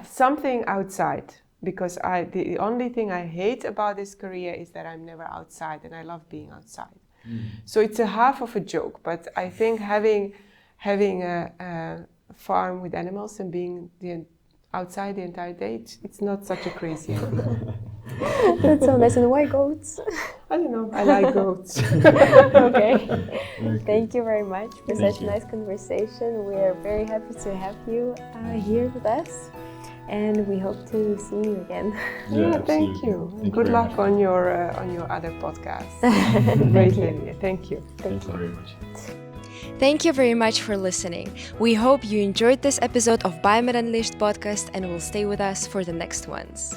Speaker 7: something outside, because the only thing I hate about this career is that I'm never outside, and I love being outside. So it's a half of a joke, but I think having a farm with animals and being outside the entire day, it's not such a crazy idea.
Speaker 6: That's so nice. And why goats?
Speaker 7: I don't know. I like goats.
Speaker 6: Okay. Thank you very much for such a nice conversation. We are very happy to have you here with us, and we hope to see you again.
Speaker 7: Thank you. Good luck on your other podcast. Great idea. Thank you.
Speaker 8: Thank you very much.
Speaker 2: Thank you very much for listening. We hope you enjoyed this episode of Biomed Unleashed podcast and will stay with us for the next ones.